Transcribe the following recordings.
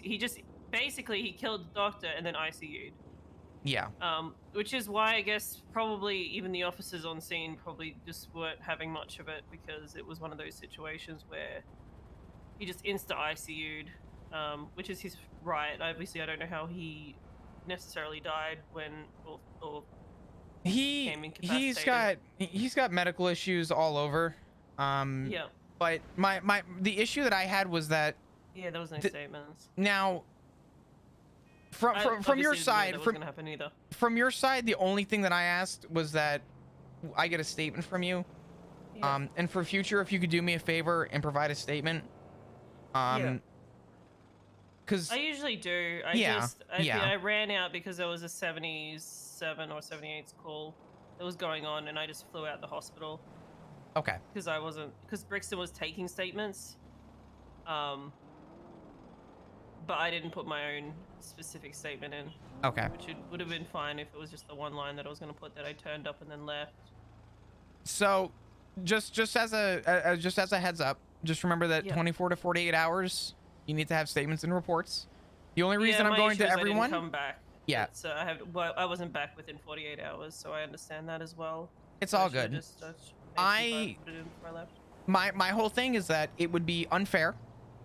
he just basically he killed the doctor and then ICU'd. Yeah. Which is why I guess probably even the officers on scene probably just weren't having much of it, because it was one of those situations where he just insta ICU'd, which is his right. Obviously, I don't know how he necessarily died when or became incapacitated. He's got medical issues all over. Um, Yeah, but the issue that I had was that yeah, there was no th statements. now I from your obviously didn't know side that was gonna happen either. from your side, the only thing that I asked was that I get a statement from you. Yeah, And for future, if you could do me a favor and provide a statement, yeah. um, I because usually do. yeah, yeah, I ran out because there was a 77 or 78's call that was going on, and I just flew out the hospital okay, because I wasn't because Brixton was taking statements. Um, but I didn't put my own specific statement in, okay. which would have been fine if it was just the one line that I was going to put that I turned up and then left. So, just as just as a heads up, just remember that Yeah. 24 to 48 hours, you need to have statements and reports. The only reason I'm My going issue to is I didn't everyone, come back. yeah, It's I wasn't back within 48 hours, so I understand that as well. it's So I all should have good. just made some time to I put it in before I left. my whole thing is that it would be unfair,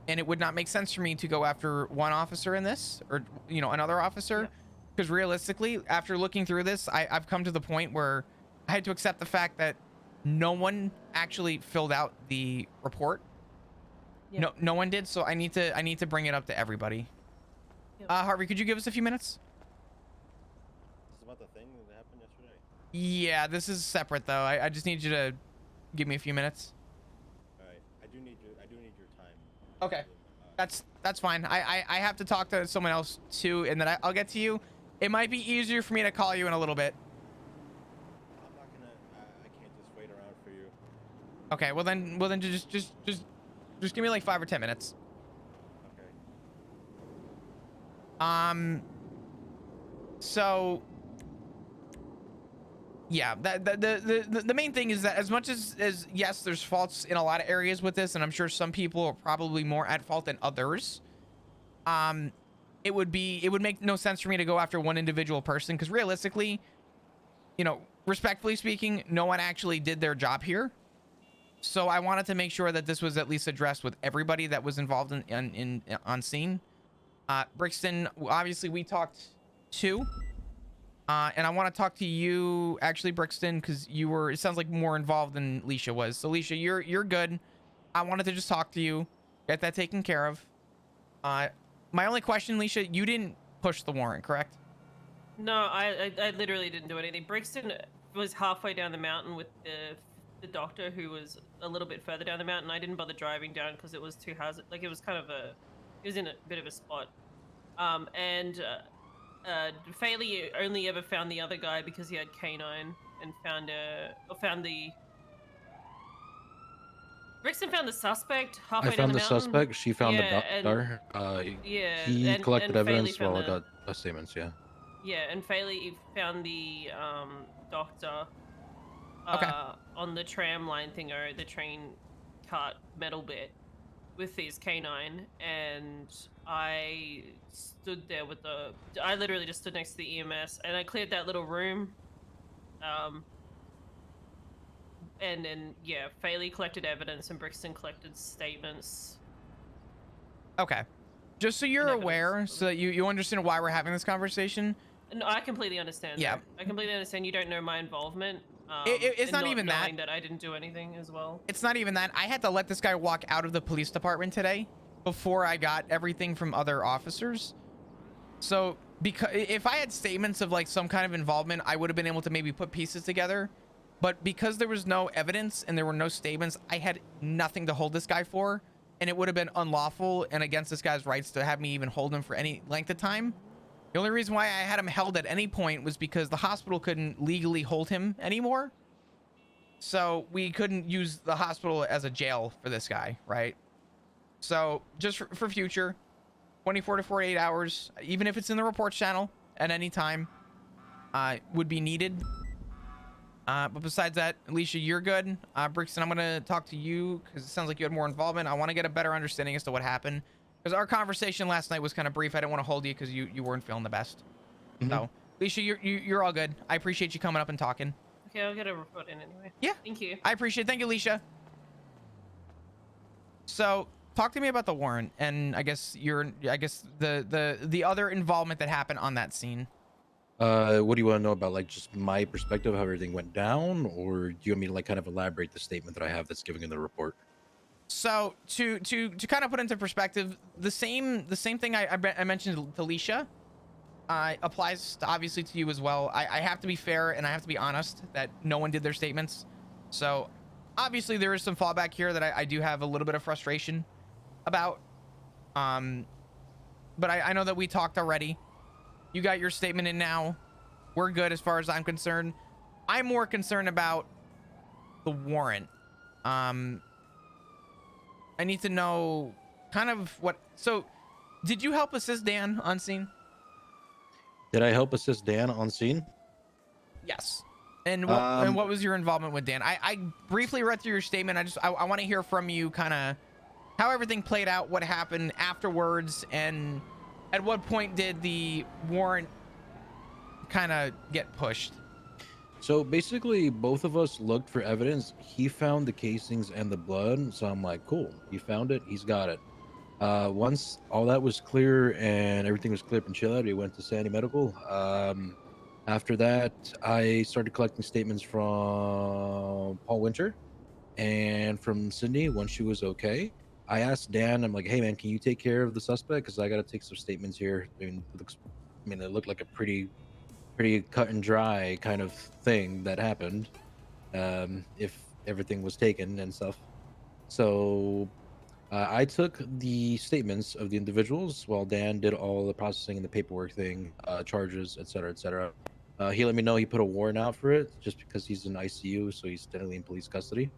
and it would not make sense for me to go after one officer in this, or another officer, Yeah. because realistically, after looking through this, I've come to the point where I had to accept the fact that no one actually filled out the report. Yeah. No one did, so I need to bring it up to everybody. Yep. Harvey, could you give us a few minutes? This is about the thing that happened yesterday. Yeah, this is separate though. I just need you to give me a few minutes. All right, I do need your time. Okay. That's fine. I have to talk to someone else too, and then I'll get to you. It might be easier for me to call you in a little bit. I'm not gonna. I can't just wait around for you. Okay. Well then just give me like 5 or 10 minutes. Okay. So yeah, the main thing is that as much as yes, there's faults in a lot of areas with this, and I'm sure some people are probably more at fault than others. It would make no sense for me to go after one individual person, because realistically, respectfully speaking, no one actually did their job here. So I wanted to make sure that this was at least addressed with everybody that was involved in on scene. Brixton, obviously we talked too. And I want to talk to you actually, Brixton, because it sounds like more involved than Leisha was. So Leisha, you're good. I wanted to just talk to you, get that taken care of. My only question, Leisha, you didn't push the warrant, correct? No, I literally didn't do anything. Brixton was halfway down the mountain with the doctor, who was a little bit further down the mountain. I didn't bother driving down because it was too hazard. Like, it was in a bit of a spot. Faley only ever found the other guy because he had canine, and Brixton found the suspect halfway I down found the the mountain. suspect. She found the Yeah, doctor. He collected and evidence Faley found while I got statements. Yeah. Yeah, and Faley found the doctor Okay. on the tram line thingo, the train cart metal bit, with his canine, and I stood there I literally just stood next to the EMS, and I cleared that little room. And then, yeah, Faley collected evidence and Brixton collected statements. Okay. Just so you're aware, so that you understand why we're having this conversation. No, I completely understand. Yeah. I completely understand. You don't know my involvement. It's not even that. Knowing that I didn't do anything as well. It's not even that. I had to let this guy walk out of the police department today before I got everything from other officers. So because if I had statements of like some kind of involvement, I would have been able to maybe put pieces together. But because there was no evidence and there were no statements, I had nothing to hold this guy for, and it would have been unlawful and against this guy's rights to have me even hold him for any length of time. The only reason why I had him held at any point was because the hospital couldn't legally hold him anymore. So we couldn't use the hospital as a jail for this guy, right? So just for future, 24 to 48 hours, even if it's in the reports channel at any time, would be needed. But besides that, Alicia, you're good. Brixton, I'm going to talk to you because it sounds like you had more involvement. I want to get a better understanding as to what happened. Because our conversation last night was kind of brief. I didn't want to hold you because you weren't feeling the best. So, Alicia, you're all good. I appreciate you coming up and talking. Okay, I'll get a report in anyway. Yeah. Thank you. I appreciate it. Thank you, Alicia. So, talk to me about the warrant and I guess the other involvement that happened on that scene. What do you want to know about, like, just my perspective, how everything went down, or do you want me to, like, kind of elaborate the statement that I have that's giving in the report? So to kind of put into perspective, the same thing I mentioned to Alicia applies to, obviously, to you as well. I have to be fair and I have to be honest that no one did their statements. So obviously there is some fallback here that I do have a little bit of frustration about. But I know that we talked already. You got your statement in now. We're good as far as I'm concerned. I'm more concerned about the warrant. I need to know kind of what. So, did you help assist Dan on scene? Did I help assist Dan on scene? Yes. And what was your involvement with Dan? I briefly read through your statement. I want to hear from you kind of how everything played out, what happened afterwards, and at what point did the warrant kind of get pushed? So basically, both of us looked for evidence. He found the casings and the blood, so I'm like, cool. He found it. He's got it. Once all that was clear and everything was clear up and chill out, we went to Sandy Medical. After that, I started collecting statements from Paul Winter and from Sydney when she was okay. I asked Dan, I'm like, hey man, can you take care of the suspect? Because I got to take some statements here. It looked like a pretty cut and dry kind of thing that happened, if everything was taken and stuff. So I took the statements of the individuals while Dan did all the processing and the paperwork thing, charges, etc., etc. He let me know he put a warrant out for it just because he's in ICU, so he's technically in police custody,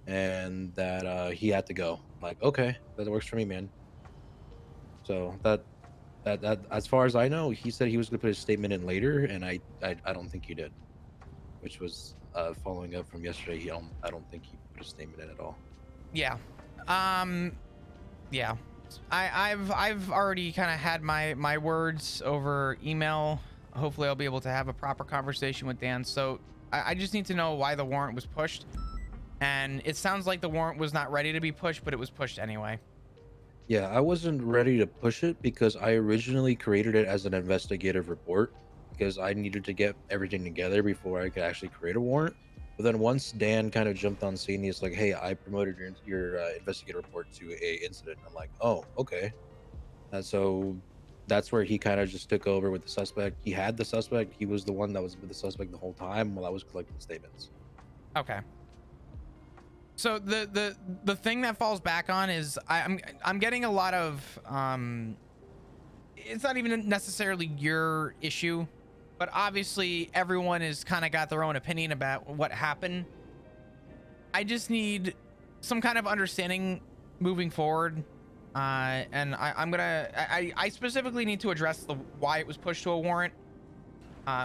and that he had to go. I'm like, okay, that works for me, man. So that as far as I know, he said he was going to put his statement in later, and I don't think he did, which was following up from yesterday. I don't think he put a statement in at all. Yeah. Yeah. I've already kind of had my words over email. Hopefully I'll be able to have a proper conversation with Dan. So I just need to know why the warrant was pushed. And it sounds like the warrant was not ready to be pushed, but it was pushed anyway. Yeah, I wasn't ready to push it because I originally created it as an investigative report because I needed to get everything together before I could actually create a warrant. But then once Dan kind of jumped on scene, he's like, "Hey, I promoted your investigative report to a incident." I'm like, "Oh, okay." And so that's where he kind of just took over with the suspect. He had the suspect. He was the one that was with the suspect the whole time while I was collecting statements. Okay. So the thing that falls back on is I'm getting a lot of it's not even necessarily your issue, but obviously everyone has kind of got their own opinion about what happened. I just need some kind of understanding moving forward, and I specifically need to address the why it was pushed to a warrant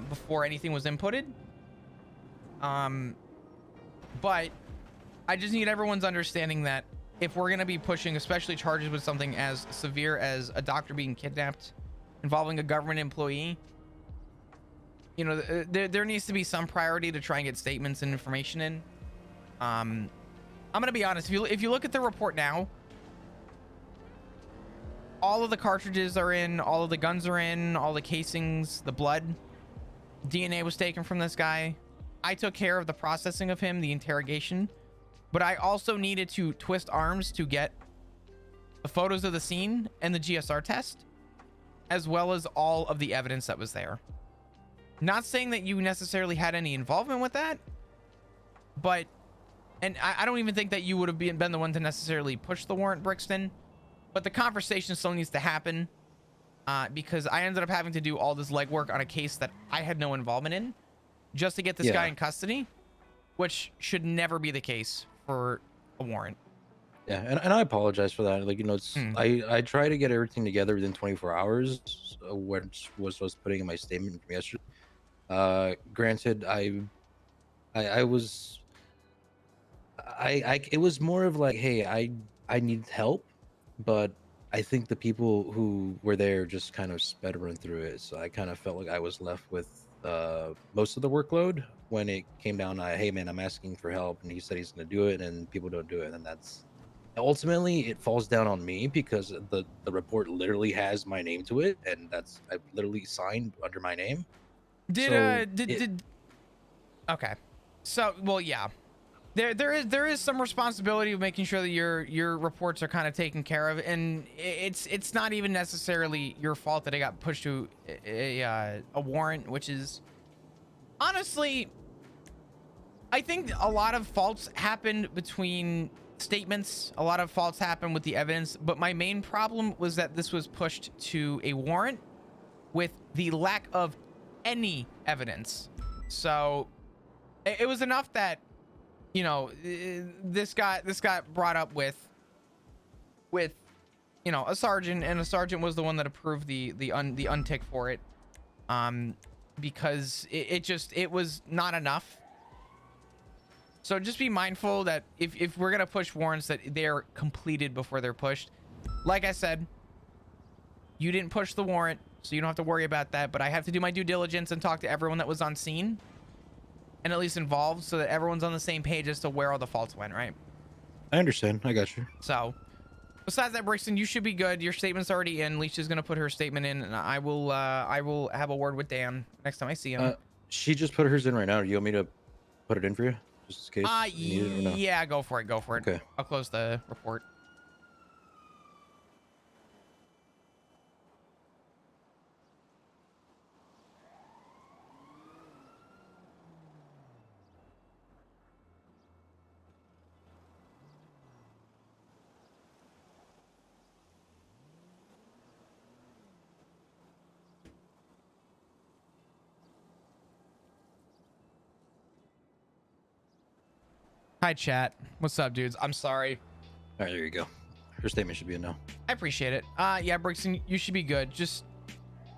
before anything was inputted. But I just need everyone's understanding that if we're going to be pushing, especially charges with something as severe as a doctor being kidnapped involving a government employee, you know, there needs to be some priority to try and get statements and information in. I'm going to be honest. If you look at the report now, all of the cartridges are in, all of the guns are in, all the casings, the blood, DNA was taken from this guy. I took care of the processing of him, the interrogation. But I also needed to twist arms to get the photos of the scene and the GSR test, as well as all of the evidence that was there. Not saying that you necessarily had any involvement with that, but, and I don't even think that you would have been the one to necessarily push the warrant, Brixton, but the conversation still needs to happen because I ended up having to do all this legwork on a case that I had no involvement in just to get this guy in custody, which should never be the case for a warrant. Yeah, and I apologize for that. Like, you know, it's I try to get everything together within 24 hours, which was what I was putting in my statement from yesterday. Granted, I was it was more of like, hey, I need help, but I think the people who were there just kind of sped run through it. So I kind of felt like I was left with most of the workload when it came down to, hey man, I'm asking for help, and he said he's going to do it, and people don't do it, and that's ultimately it falls down on me because the report literally has my name to it, and that's I literally signed under my name. So Did okay. So well, yeah. There is some responsibility of making sure that your reports are kind of taken care of, and it's not even necessarily your fault that it got pushed to a warrant, which is honestly, I think a lot of faults happened between statements. A lot of faults happened with the evidence, but my main problem was that this was pushed to a warrant with the lack of any evidence. So it was enough that, you know, this got brought up with you know, a sergeant, and a sergeant was the one that approved the untick for it, because it was not enough. So just be mindful that if we're gonna push warrants, that they're completed before they're pushed. Like I said, you didn't push the warrant, so you don't have to worry about that, but I have to do my due diligence and talk to everyone that was on scene and at least involved, so that everyone's on the same page as to where all the faults went, right? I understand. I got you. So besides that, Brixton, you should be good. Your statement's already in. Leisha's gonna put her statement in, and I will have a word with Dan next time I see him. She just put hers in right now. Do you want me to put it in for you, just in case you need it or no? Yeah, go for it. Okay. I'll close the report. Hi, chat. What's up, dudes? I'm sorry. All right, there you go. Her statement should be in now. I appreciate it. Yeah, Brixton, you should be good. Just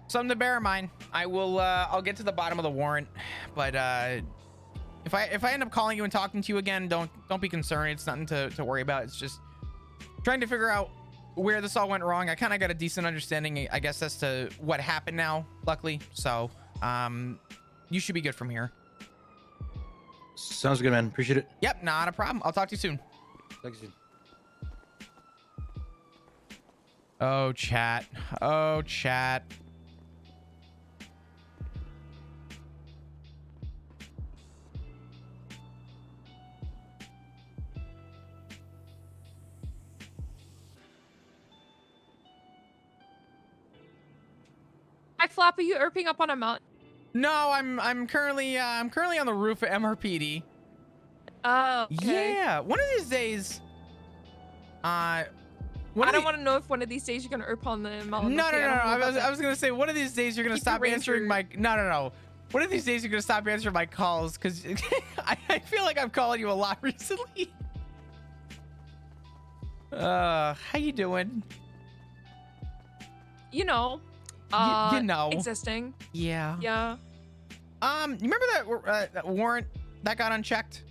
something to bear in mind. I'll get to the bottom of the warrant, but if I end up calling you and talking to you again, don't be concerned. It's nothing to worry about. It's just trying to figure out where this all went wrong. I kind of got a decent understanding, I guess, as to what happened now, luckily. So you should be good from here. Sounds good, man. Appreciate it. Yep, not a problem. I'll talk to you soon. Talk to you soon. Oh, chat. Oh, chat. Hi, Flop. Are you erping up on a mountain? No, I'm currently on the roof of MRPD. Oh, okay. Yeah, one of these days. I don't want to know if one of these days you're gonna erp on the mountain. No. Okay, I was gonna say one of these days you're gonna Keep stop your answering my. ranger. No. One of these days you're gonna stop answering my calls because I feel like I'm calling you a lot recently. How you doing? You know. You know. Existing. Yeah. Yeah. You remember that warrant that got unchecked?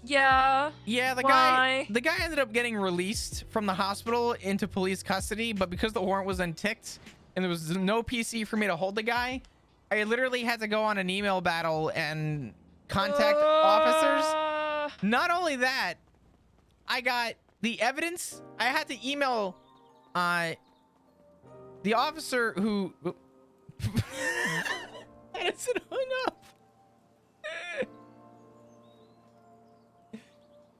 Yeah. Yeah, the Why? guy ended up getting released from the hospital into police custody, but because the warrant was unticked and there was no PC for me to hold the guy, I literally had to go on an email battle and contact officers. Not only that, I got the evidence. I had to email the officer who Edison hung up.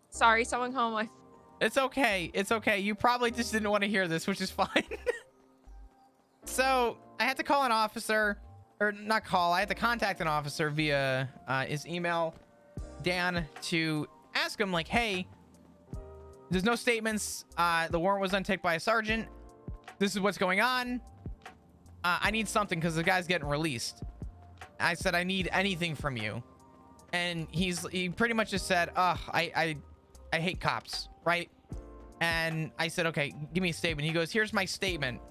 Sorry, someone home. It's okay. It's okay. You probably just didn't want to hear this, which is fine. So I had to call an officer, or not call. I had to contact an officer via his email, Dan, to ask him like, hey, there's no statements. The warrant was unticked by a sergeant. This is what's going on. I need something because the guy's getting released. I said, I need anything from you. And he pretty much just said, I hate cops, right? And I said, okay, give me a statement. He goes, here's my statement.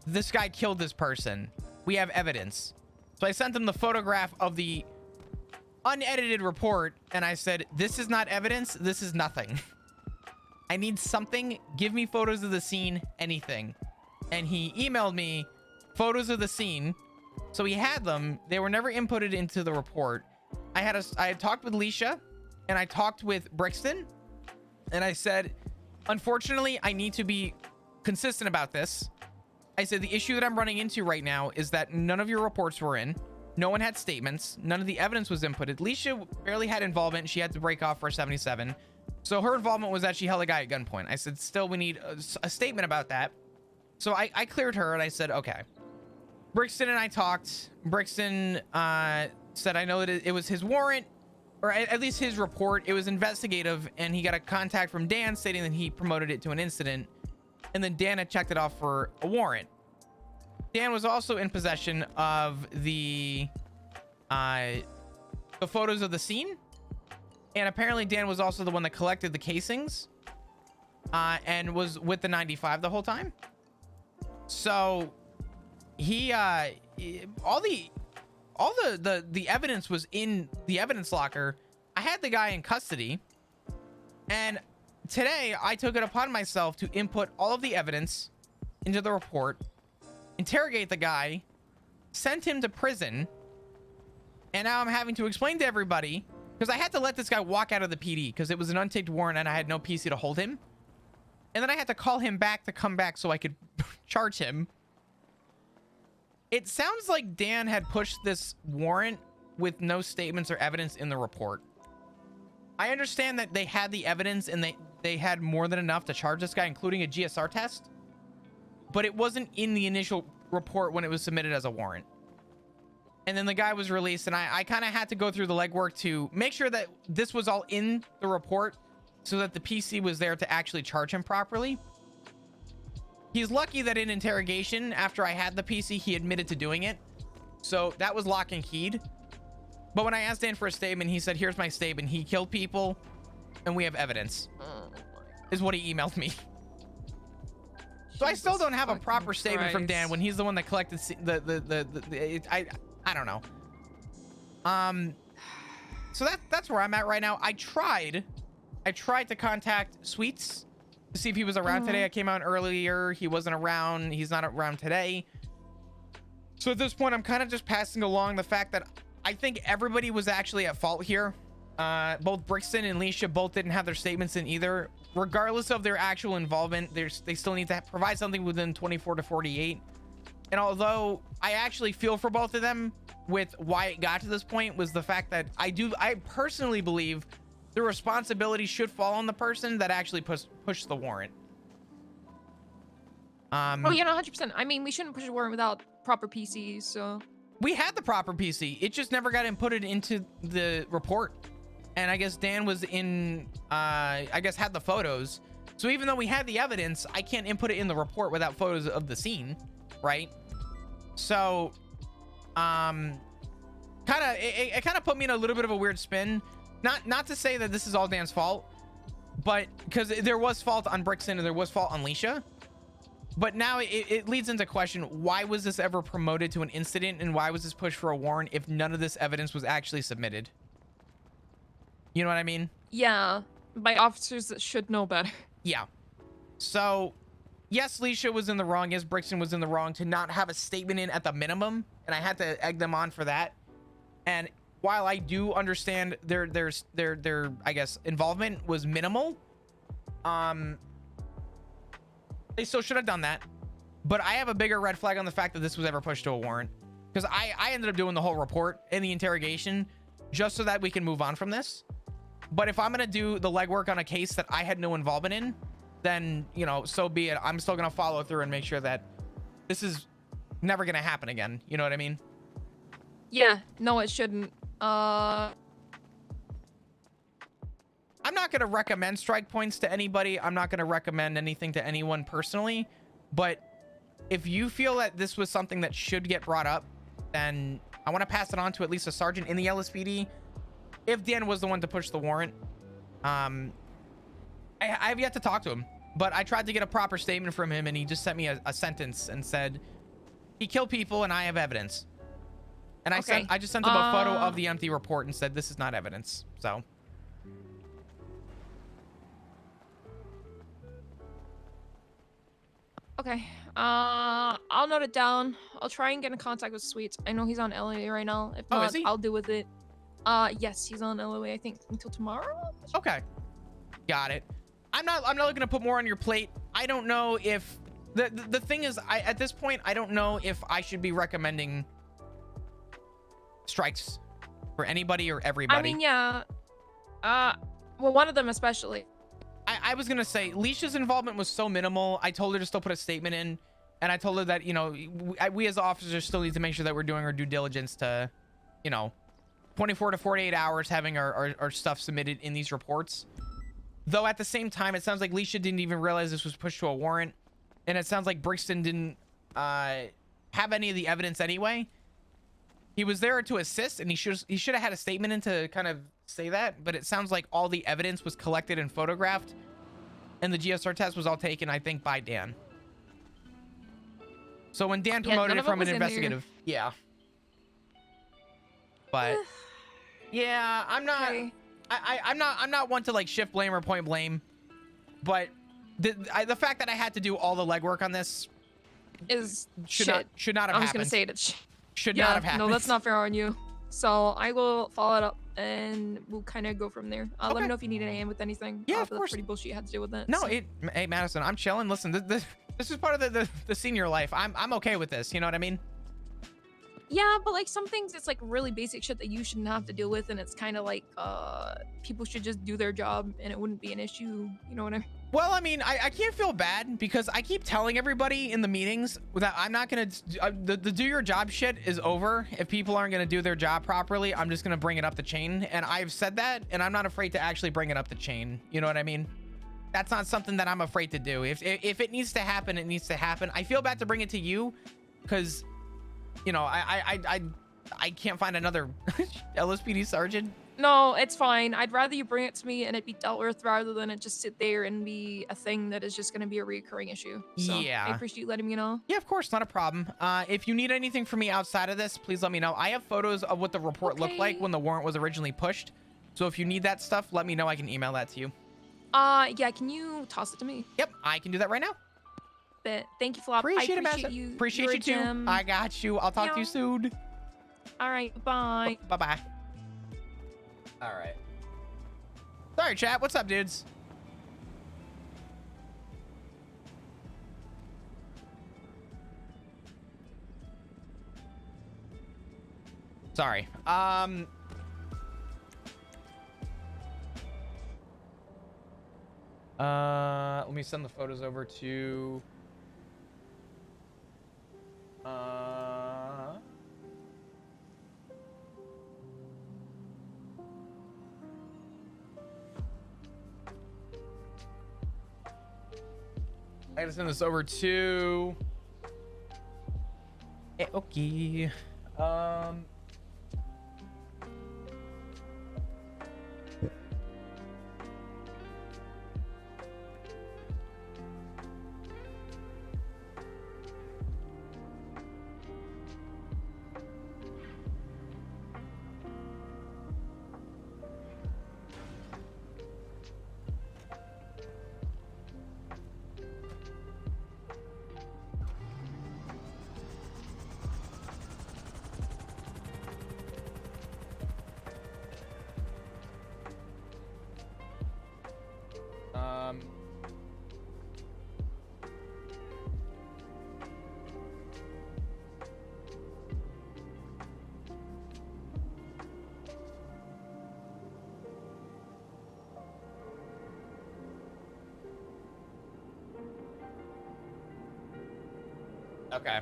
This guy killed this person. We have evidence. So I sent him the photograph of the unedited report, and I said, this is not evidence. This is nothing. I need something. Give me photos of the scene, anything. And he emailed me photos of the scene. So he had them. They were never inputted into the report. I had talked with Leisha and I talked with Brixton and I said, unfortunately, I need to be consistent about this. I said, the issue that I'm running into right now is that none of your reports were in. No one had statements. None of the evidence was inputted. Leisha barely had involvement. She had to break off for a 77. So her involvement was that she held a guy at gunpoint. I said, still, we need a statement about that. So I cleared her and I said, okay. Brixton and I talked. Brixton said, I know that it was his warrant, or at least his report. It was investigative, and he got a contact from Dan stating that he promoted it to an incident. And then Dan had checked it off for a warrant. Dan was also in possession of the photos of the scene. And apparently Dan was also the one that collected the casings and was with the 95 the whole time. So he all the evidence was in the evidence locker. I had the guy in custody, and today I took it upon myself to input all of the evidence into the report, interrogate the guy, send him to prison, and now I'm having to explain to everybody, because I had to let this guy walk out of the PD because it was an untaped warrant and I had no PC to hold him. And then I had to call him back to come back so I could charge him. It sounds like Dan had pushed this warrant with no statements or evidence in the report. I understand that they had the evidence and they had more than enough to charge this guy, including a GSR test, but it wasn't in the initial report when it was submitted as a warrant. And then the guy was released, and I kind of had to go through the legwork to make sure that this was all in the report so that the PC was there to actually charge him properly. He's lucky that in interrogation, after I had the PC, he admitted to doing it. So that was lock and keyed. But when I asked Dan for a statement, he said, here's my statement. He killed people, and we have evidence, is what he emailed me. So I still don't have a proper statement from Dan when he's the one that collected I don't know. So that's where I'm at right now. I tried to contact Sweets to see if he was around today. I came out earlier. He wasn't around. He's not around today. So at this point, I'm kind of just passing along the fact that I think everybody was actually at fault here. Both Brixton and Leisha both didn't have their statements in either. Regardless of their actual involvement, they still need to provide something within 24 to 48. And although I actually feel for both of them with why it got to this point, was the fact that I personally believe the responsibility should fall on the person that actually pushed the warrant. Oh, yeah, no, 100%. I mean, we shouldn't push a warrant without proper PCs, so. We had the proper PC. It just never got inputted into the report. And I guess Dan was in, I guess had the photos. So even though we had the evidence, I can't input it in the report without photos of the scene. Right? So it kind of put me in a little bit of a weird spin. Not to say that this is all Dan's fault, but because there was fault on Brixton and there was fault on Leisha, but now it leads into question, why was this ever promoted to an incident, and why was this pushed for a warrant if none of this evidence was actually submitted? You know what I mean? Yeah, by officers that should know better. Yeah. So yes, Leisha was in the wrong. Yes, Brixton was in the wrong to not have a statement in at the minimum, and I had to egg them on for that. And while I do understand their I guess involvement was minimal, they still should have done that. But I have a bigger red flag on the fact that this was ever pushed to a warrant, because I ended up doing the whole report and the interrogation just so that we can move on from this. But if I'm gonna do the legwork on a case that I had no involvement in, then, you know, so be it. I'm still gonna follow through and make sure that this is never gonna happen again. You know what I mean? Yeah, no, it shouldn't. I'm not gonna recommend strike points to anybody. I'm not gonna recommend anything to anyone personally. But if you feel that this was something that should get brought up, then I want to pass it on to at least a sergeant in the LSPD. If Dan was the one to push the warrant, I have yet to talk to him, but I tried to get a proper statement from him, and he just sent me a sentence and said he killed people and I have evidence. And I just sent him a photo of the empty report and said this is not evidence. So Okay. I'll note it down. I'll try and get in contact with Sweets. I know he's on LOA right now. If Oh, not, is he? I'll deal with it. Yes, he's on LOA. I think until tomorrow. Okay, got it. I'm not looking to put more on your plate. I don't know if the thing is, at this point I don't know if I should be recommending strikes for anybody or everybody. I mean, yeah. Well, one of them especially. I was gonna say Leisha's involvement was so minimal. I told her to still put a statement in, and I told her that, you know, we as officers still need to make sure that we're doing our due diligence to, you know, 24 to 48 hours having our stuff submitted in these reports. Though at the same time, it sounds like Leisha didn't even realize this was pushed to a warrant, and it sounds like Brixton didn't have any of the evidence anyway. He was there to assist, and he should have had a statement in to kind of say that, but it sounds like all the evidence was collected and photographed, and the GSR test was all taken, I think, by Dan. So when Dan promoted it from an investigative, yeah. But yeah, I'm not. Okay. I'm not one to like shift blame or point blame, but the fact that I had to do all the legwork on this Is should shit. not have I'm happened. just gonna say it. Should Yeah, not have happened. no, that's not fair on you. So I will follow it up, and we'll kind of go from there. Let Okay. me know if you need any hand with anything. Yeah, of but course. That's pretty bullshit you had to deal with that. No, so. hey Madison, I'm chilling. Listen, this is part of the senior life. I'm okay with this. You know what I mean? Yeah, but like some things, it's like really basic shit that you shouldn't have to deal with, and it's kind of like people should just do their job, and it wouldn't be an issue. You know what I mean? Well, I mean, I can't feel bad because I keep telling everybody in the meetings that I'm not gonna the do your job shit is over. If people aren't gonna do their job properly, I'm just gonna bring it up the chain, and I've said that, and I'm not afraid to actually bring it up the chain. You know what I mean? That's not something that I'm afraid to do. If it needs to happen, it needs to happen. I feel bad to bring it to you because, you know, I can't find another LSPD sergeant. No, it's fine. I'd rather you bring it to me and it be dealt with rather than it just sit there and be a thing that is just going to be a recurring issue. So Yeah. I appreciate you letting me know. Yeah, of course, not a problem. If you need anything from me outside of this, please let me know. I have photos of what the report looked like Okay. when the warrant was originally pushed. So if you need that stuff, let me know. I can email that to you. Yeah, can you toss it to me? Yep, I can do that right now. But thank you, Flop. Appreciate I it, appreciate Madison. you. Appreciate You're you a too. gem. I got you. I'll talk to you Meow. soon. All right, bye. Bye-bye. All right. Sorry, chat. What's up, dudes? Sorry. Let me send the photos over to I gotta send this over to okay. Okay.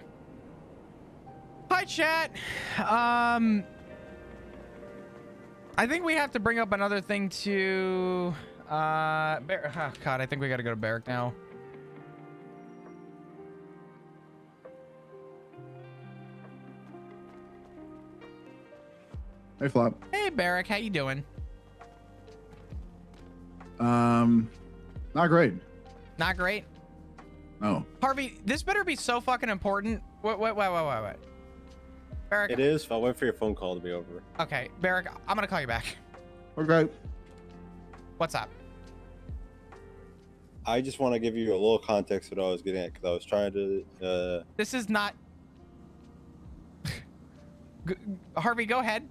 Hi, chat. I think we have to bring up another thing to oh, God, I think we gotta go to Barrack now. Hey, Flop. Hey, Barrack, how you doing? Not great. Not great. Oh, Harvey, this better be so fucking important. Wait. Barrack. It is. I'll wait for your phone call to be over. Okay, Barrack, I'm gonna call you back. okay. What's up? I just want to give you a little context of what I was getting at because I was trying to. This is not. Harvey, go ahead.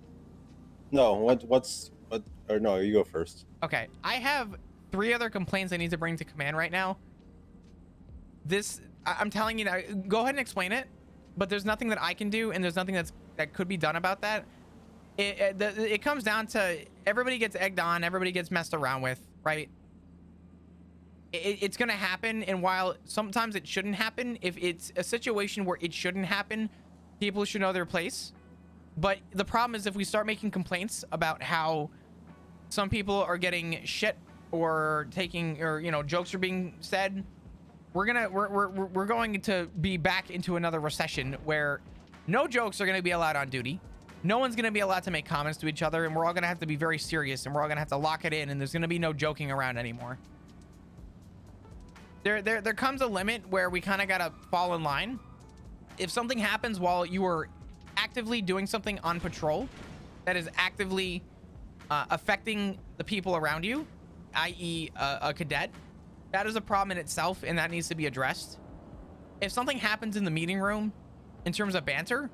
No, what? Or no, you go first. Okay, I have 3 other complaints I need to bring to command right now. I'm telling you now, go ahead and explain it, but there's nothing that I can do, and there's nothing that could be done about that. It comes down to everybody gets egged on, everybody gets messed around with, right? It's gonna happen, and while sometimes it shouldn't happen, if it's a situation where it shouldn't happen, people should know their place. But the problem is if we start making complaints about how some people are getting shit or jokes are being said, we're going to be back into another recession where no jokes are going to be allowed on duty. No one's going to be allowed to make comments to each other, and we're all going to have to be very serious, and we're all going to have to lock it in, and there's going to be no joking around anymore. There comes a limit where we kind of got to fall in line. If something happens while you are actively doing something on patrol that is actively affecting the people around you, i.e. a cadet, that is a problem in itself, and that needs to be addressed. If something happens in the meeting room in terms of banter,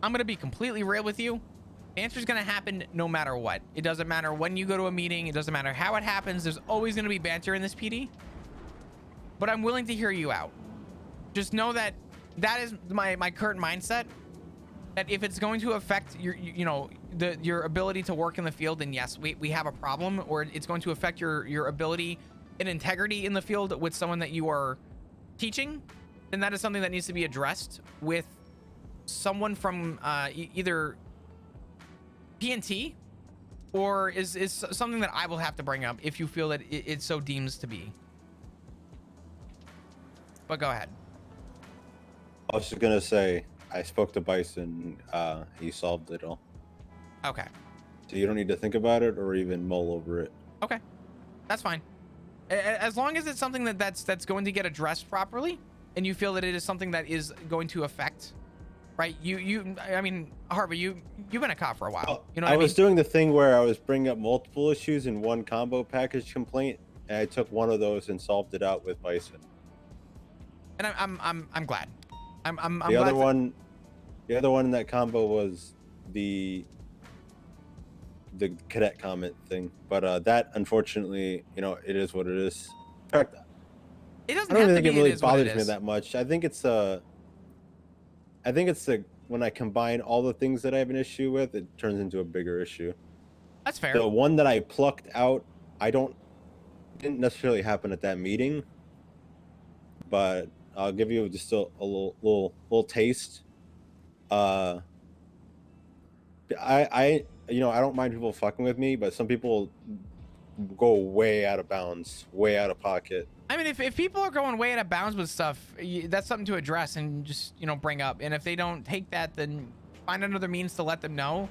I'm going to be completely real with you. Banter is going to happen no matter what. It doesn't matter when you go to a meeting. It doesn't matter how it happens. There's always going to be banter in this PD. But I'm willing to hear you out. Just know that that is my current mindset. That if it's going to affect your ability to work in the field, then yes, we have a problem, or it's going to affect your ability and integrity in the field with someone that you are teaching, then that is something that needs to be addressed with someone from either PNT or is something that I will have to bring up if you feel that it so deems to be. But go ahead. I was just gonna say I spoke to Bison. He solved it all. Okay. So you don't need to think about it or even mull over it. Okay, that's fine. As long as it's something that's going to get addressed properly, and you feel that it is something that is going to affect, right? I mean, Harvey, you've been a cop for a while. You know what I was mean? doing the thing where I was bringing up multiple issues in one combo package complaint, and I took one of those and solved it out with Bison. And I'm glad. I'm The glad other one in that combo was the cadet comment thing, but that unfortunately, it is what it is. In fact, It doesn't I don't have think to it be. really It is what it bothers me is. that much. I think it's when I combine all the things that I have an issue with, it turns into a bigger issue. That's fair. The one that I plucked out, didn't necessarily happen at that meeting, but I'll give you just a little taste. I don't mind people fucking with me, but some people go way out of bounds, way out of pocket. I mean, if people are going way out of bounds with stuff, that's something to address and just bring up. And if they don't take that, then find another means to let them know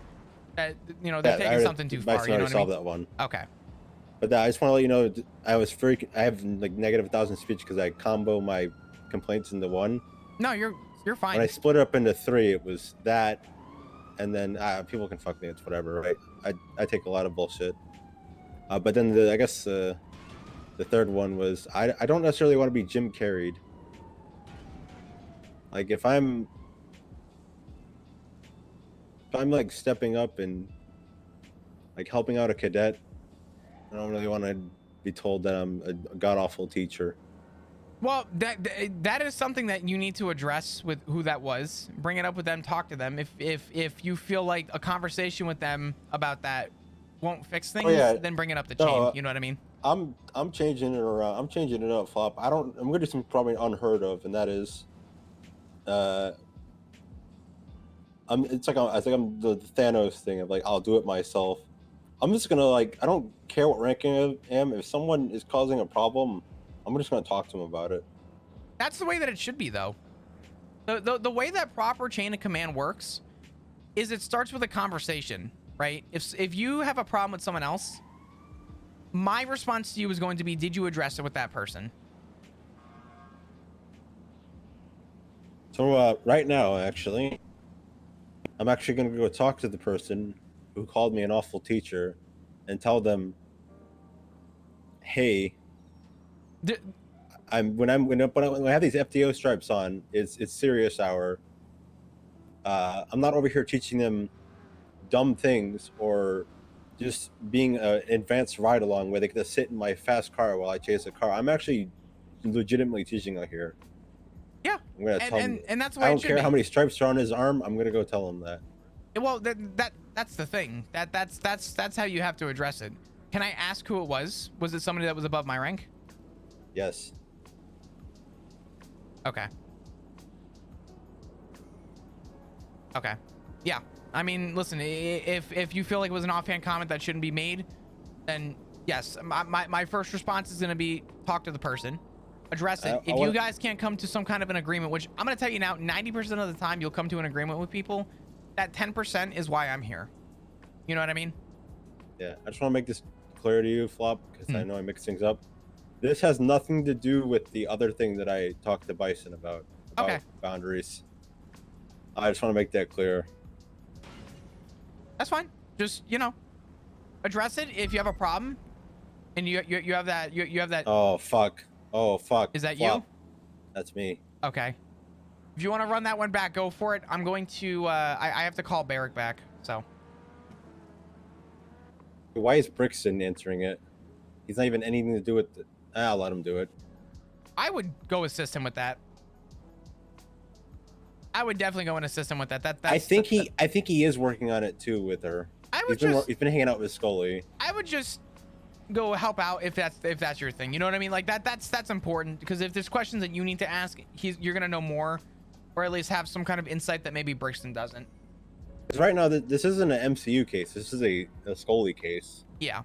that they're taking something too far. You know what I solved mean? that one. Okay. But I just want to let you know, I have like negative 1,000 speech because I combo my complaints into one. No, you're fine. When I split it up into 3, it was that, and then people can fuck me. It's whatever, right? I take a lot of bullshit. But then I guess the third one was I don't necessarily want to be Jim carried. Like if I'm like stepping up and like helping out a cadet, I don't really want to be told that I'm a god awful teacher. Well, that is something that you need to address with who that was. Bring it up with them. Talk to them. If you feel like a conversation with them about that won't fix things, then bring it up the chain. You know what I mean? I'm changing it around. I'm changing it up, Flop. I'm gonna do something probably unheard of, and that is, it's like I'm the Thanos thing of like I'll do it myself. I'm just gonna I don't care what ranking I am. If someone is causing a problem, I'm just gonna talk to them about it. That's the way that it should be, though. The way that proper chain of command works is it starts with a conversation, right? If you have a problem with someone else, my response to you is going to be, did you address it with that person? So right now, actually, I'm actually gonna go talk to the person who called me an awful teacher, and tell them, hey, When I have these FDO stripes on, it's serious hour. I'm not over here teaching them dumb things or just being an advanced ride along where they get to sit in my fast car while I chase a car. I'm actually legitimately teaching out here. Yeah, I'm gonna tell him. and that's why I it don't should care be. how many stripes are on his arm. I'm gonna go tell him that. Well, that's the thing. That's how you have to address it. Can I ask who it was? Was it somebody that was above my rank? Yes. Okay. Okay. Yeah. I mean, listen, if you feel like it was an offhand comment that shouldn't be made, then yes, my first response is going to be talk to the person, address it. If you guys can't come to some kind of an agreement, which I'm going to tell you now, 90% of the time you'll come to an agreement with people. That 10% is why I'm here. You know what I mean? Yeah. I just want to make this clear to you, Flop, because I know I mix things up. This has nothing to do with the other thing that I talked to Bison about Okay. boundaries. I just want to make that clear. That's fine. Just, you know, address it if you have a problem, and you have that you have that. Oh fuck! Oh fuck! Is that Flop. you? That's me. Okay. If you want to run that one back, go for it. I'm going to. I have to call Barrick back. So. Why is Brixton answering it? He's not even anything to do with it. I'll let him do it. I would go assist him with that. I would definitely go and assist him with that. I think he is working on it too with her. He's been hanging out with Scully. I would just go help out if that's your thing. You know what I mean? Like that's important, because if there's questions that you need to ask, you're gonna know more, or at least have some kind of insight that maybe Brixton doesn't. Because right now this isn't an MCU case. This is a Scully case. Yeah.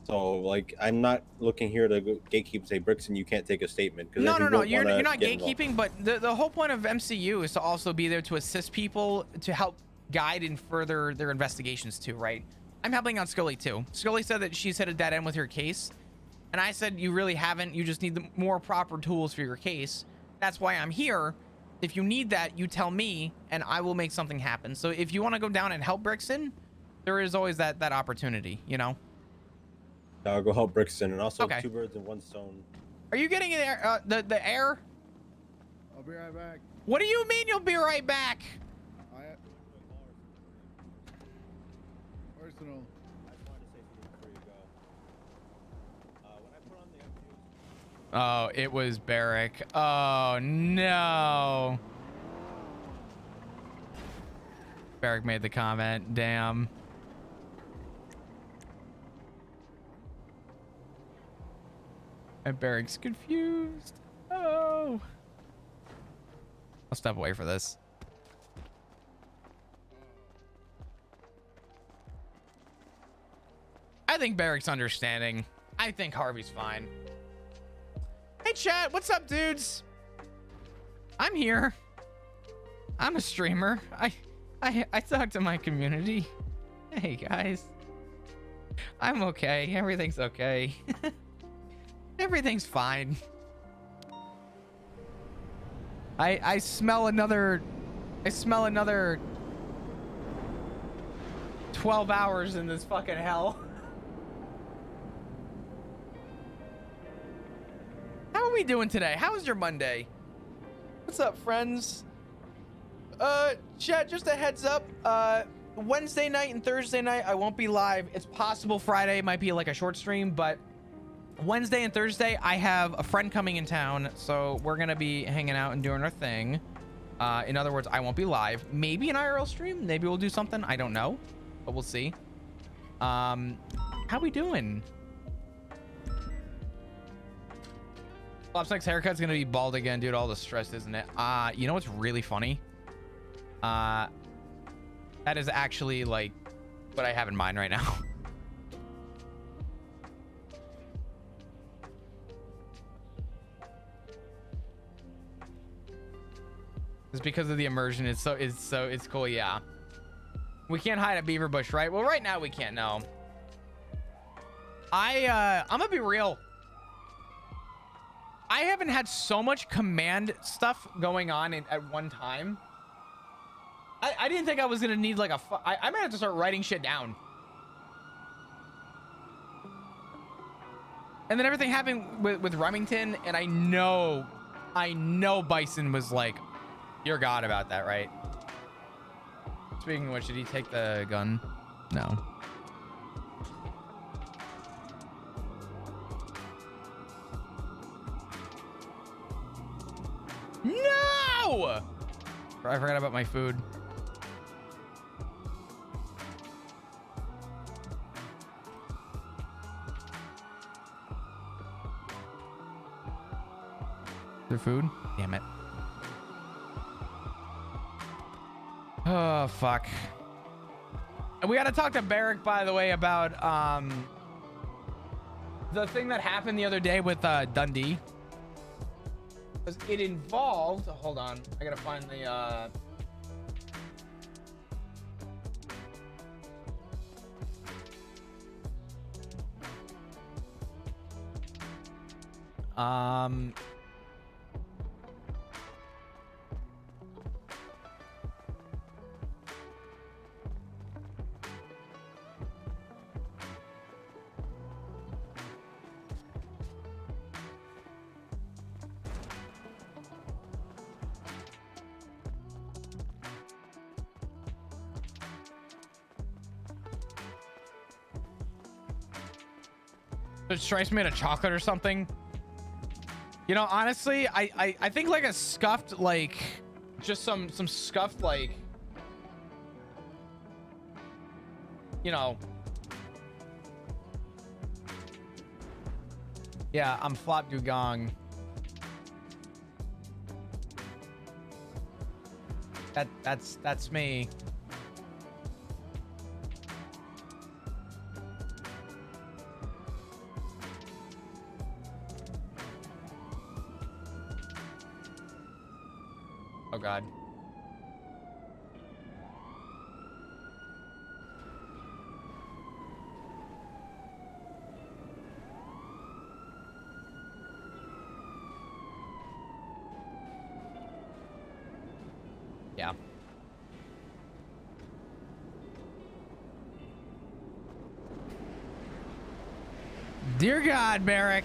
So like, I'm not looking here to gatekeep and say, Brixton, you can't take a statement. No. You're not gatekeeping, but the whole point of MCU is to also be there to assist people, to help guide and further their investigations too, right? I'm helping out Scully too. Scully said that she's hit a dead end with her case, and I said you really haven't. You just need the more proper tools for your case. That's why I'm here. If you need that, you tell me, and I will make something happen. So if you want to go down and help Brixton, there is always that opportunity, you know. I'll go help Brixton, and also Okay. 2 birds and 1 stone. Are you getting air, the air? I'll be right back. What do you mean you'll be right back? Personal. Oh, it was Barrick. Oh no. Barrick made the comment. Damn. And Barrick's confused. Oh. I'll step away for this. I think Barrick's understanding. I think Harvey's fine. Hey chat, what's up, dudes? I'm here. I'm a streamer. I talk to my community. Hey guys. I'm okay. Everything's okay. Everything's fine. I smell another 12 hours in this fucking hell. How are we doing today? How was your Monday? What's up, friends? Chat, just a heads up. Wednesday night and Thursday night, I won't be live. It's possible Friday might be like a short stream, but Wednesday and Thursday, I have a friend coming in town, so we're gonna be hanging out and doing our thing. In other words, I won't be live. Maybe an IRL stream. Maybe we'll do something. I don't know, but we'll see. How we doing? Flopsnick's haircut's gonna be bald again, dude. All the stress, isn't it? You know what's really funny? That is actually like what I have in mind right now. It's because of the immersion. It's cool. Yeah. We can't hide a beaver bush, right? Well, right now we can't. No. I'm gonna be real. I haven't had so much command stuff going on at one time. I didn't think I was gonna need like I might have to start writing shit down. And then everything happened with Remington, and I know Bison was like, "You're God about that, right?" Speaking of which, did he take the gun? No. No! I forgot about my food. Their food? Damn it. Oh, fuck. And we got to talk to Barrick, by the way, about the thing that happened the other day with Dundee. Because it involved... Hold on. I got to find the... Strice made a chocolate or something. You know, honestly, I think like a scuffed, like just some scuffed, like, you know. Yeah, I'm Flop Dugong. That's me. Oh God. Yeah. Dear God, Barrick.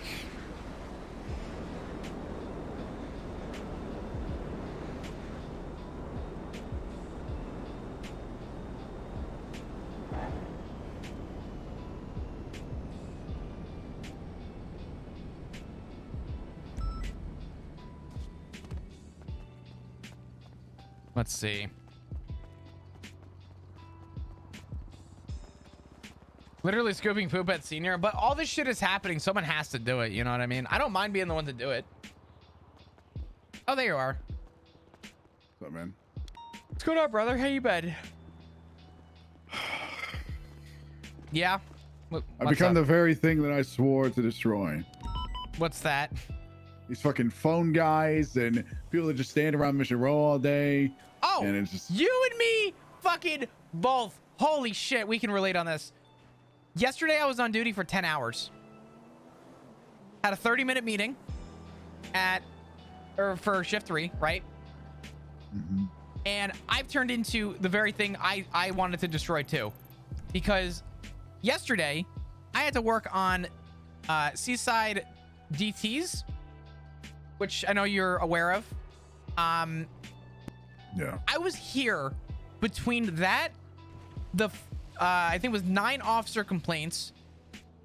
Let's see. Literally scooping poop at Senior, but all this shit is happening. Someone has to do it. You know what I mean? I don't mind being the one to do it. Oh, there you are. What's up, man? What's going on, brother? How you been? Yeah. I've become the very thing that I swore to destroy. What's that? These fucking phone guys and people that just stand around Mission Row all day. Oh, and it's just... you and me fucking both. Holy shit, we can relate on this. Yesterday, I was on duty for 10 hours. Had a 30-minute meeting for shift 3, right? Mm-hmm. And I've turned into the very thing I wanted to destroy too. Because yesterday, I had to work on Seaside DTs, which I know you're aware of. Yeah. I was here between that, I think it was 9 officer complaints.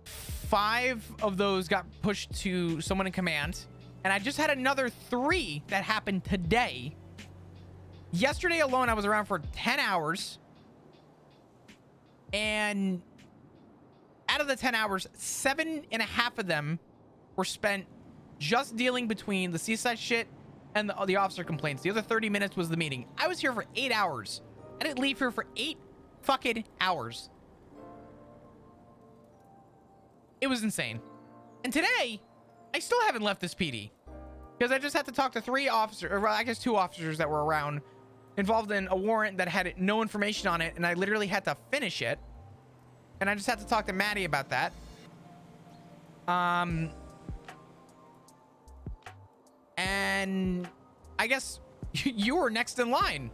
5 of those got pushed to someone in command. And I just had another 3 that happened today. Yesterday alone, I was around for 10 hours. And out of the 10 hours, 7.5 of them were spent just dealing between the Seaside shit and the officer complaints. The other 30 minutes was the meeting. I was here for 8 hours. I didn't leave here for 8 fucking hours. It was insane. And today, I still haven't left this PD. Because I just had to talk to 3 officers, or I guess 2 officers that were around, involved in a warrant that had no information on it, and I literally had to finish it. And I just had to talk to Maddie about that. And I guess you were next in line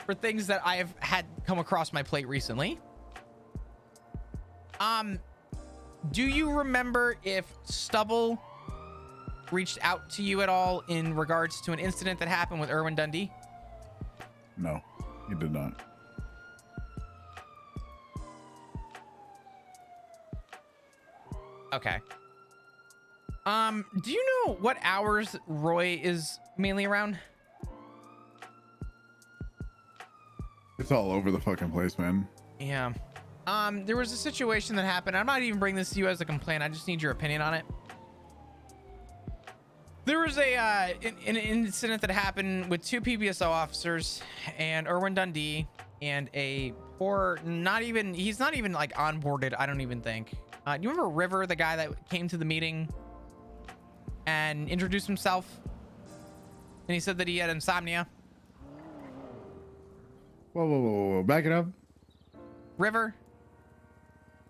for things that I have had come across my plate recently. do you remember if Stubble reached out to you at all in regards to an incident that happened with Erwin Dundee? No, he did not. Okay. Do you know what hours Roy is mainly around? It's all over the fucking place, man. Yeah. There was a situation that happened. I'm not even bringing this to you as a complaint. I just need your opinion on it. There was an incident that happened with 2 PBSO officers and Erwin Dundee and a poor, he's not even like onboarded, I don't even think. Do you remember River, the guy that came to the meeting and introduced himself? And he said that he had insomnia. Whoa. Back it up. River?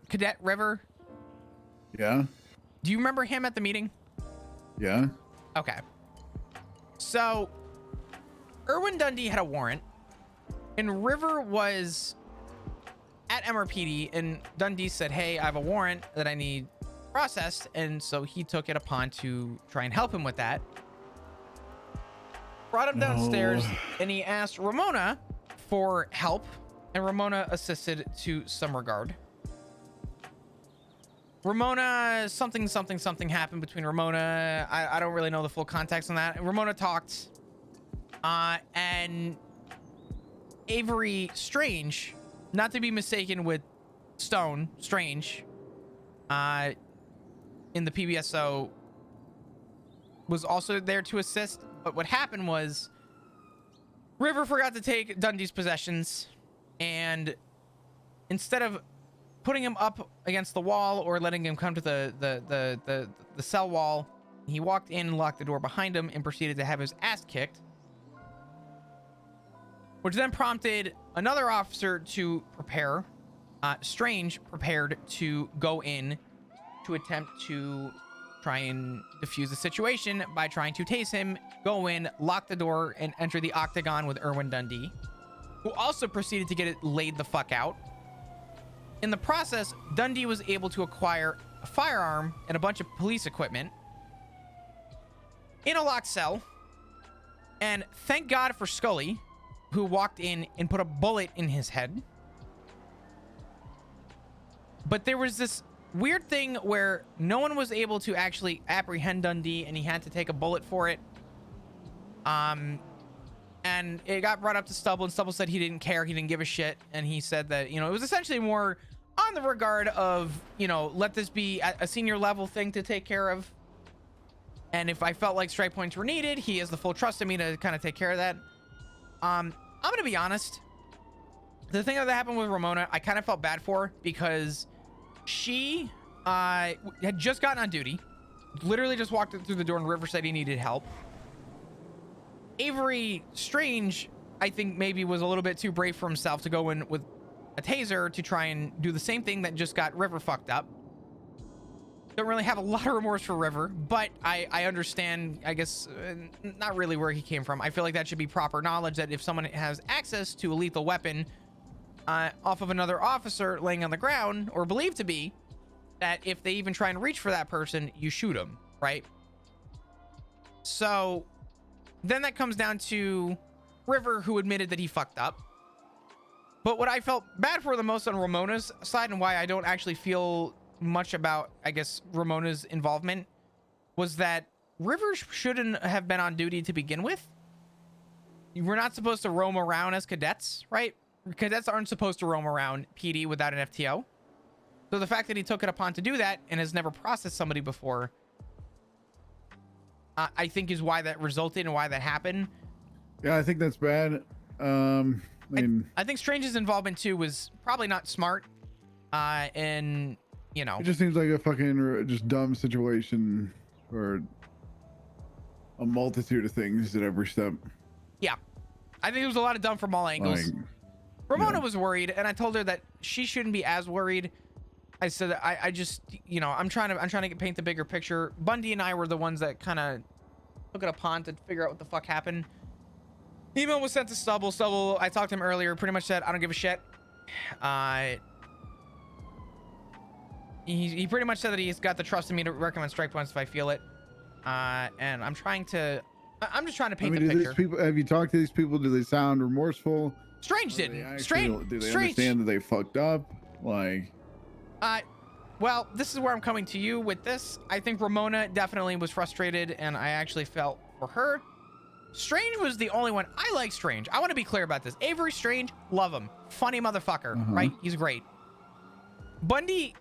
Cadet River? Yeah. Do you remember him at the meeting? Yeah. Okay. So, Erwin Dundee had a warrant, and River was at MRPD, and Dundee said, hey, I have a warrant that I need processed, and so he took it upon to try and help him with that. Brought him downstairs, and he asked Ramona for help, and Ramona assisted to some regard. Ramona, something happened between Ramona. I don't really know the full context on that. Ramona talked, and Avery Strange, not to be mistaken with Stone Strange, in the PBSO, was also there to assist. But what happened was River forgot to take Dundee's possessions, and instead of putting him up against the wall or letting him come to the cell wall, he walked in, locked the door behind him, and proceeded to have his ass kicked, which then prompted another officer to prepare. Strange prepared to go in to attempt to try and defuse the situation by trying to tase him, go in, lock the door, and enter the octagon with Erwin Dundee, who also proceeded to get it laid the fuck out. In the process, Dundee was able to acquire a firearm and a bunch of police equipment in a locked cell. And thank God for Scully, who walked in and put a bullet in his head. But there was this weird thing where no one was able to actually apprehend Dundee, and he had to take a bullet for it. And it got brought up to Stubble, and Stubble said he didn't care, he didn't give a shit, and he said that, you know, it was essentially more on the regard of, you know, let this be a senior level thing to take care of, and if I felt like strike points were needed, he has the full trust in me to kind of take care of that. I'm gonna be honest, the thing that happened with Ramona, I kind of felt bad for her, because she had just gotten on duty, literally just walked through the door, and River said he needed help. Avery Strange, I think, maybe was a little bit too brave for himself to go in with a taser to try and do the same thing that just got River fucked up. Don't really have a lot of remorse for River, but I understand, I guess, not really where he came from. I feel like that should be proper knowledge that if someone has access to a lethal weapon off of another officer laying on the ground, or believed to be, that if they even try and reach for that person, you shoot them, right? So then that comes down to River, who admitted that he fucked up. But what I felt bad for the most on Ramona's side, and why I don't actually feel much about, I guess, Ramona's involvement, was that River shouldn't have been on duty to begin with. We're not supposed to roam around as cadets, right? Cadets aren't supposed to roam around PD without an FTO. So the fact that he took it upon to do that and has never processed somebody before, I think is why that resulted and why that happened. Yeah, I think that's bad. I think Strange's involvement too was probably not smart. And you know, it just seems like a fucking just dumb situation for a multitude of things at every step. Yeah, I think it was a lot of dumb from all angles. Ramona was worried, and I told her that she shouldn't be as worried. I said, I just, you know, I'm trying to paint the bigger picture. Bundy and I were the ones that kind of took it upon to figure out what the fuck happened. Email was sent to Stubble. Stubble, I talked to him earlier, pretty much said, I don't give a shit. he pretty much said that he's got the trust in me to recommend strike points if I feel it. And I'm just trying to paint the do picture. these people, have you talked to these people? Do they sound remorseful? Strange Or do they didn't. actually- Strange. Do they Strange. understand that they fucked up? Like, Well, this is where I'm coming to you with this. I think Ramona definitely was frustrated, and I actually felt for her. Strange was the only one. I like Strange. I want to be clear about this. Avery Strange, love him. Funny motherfucker, right? He's great. Bundy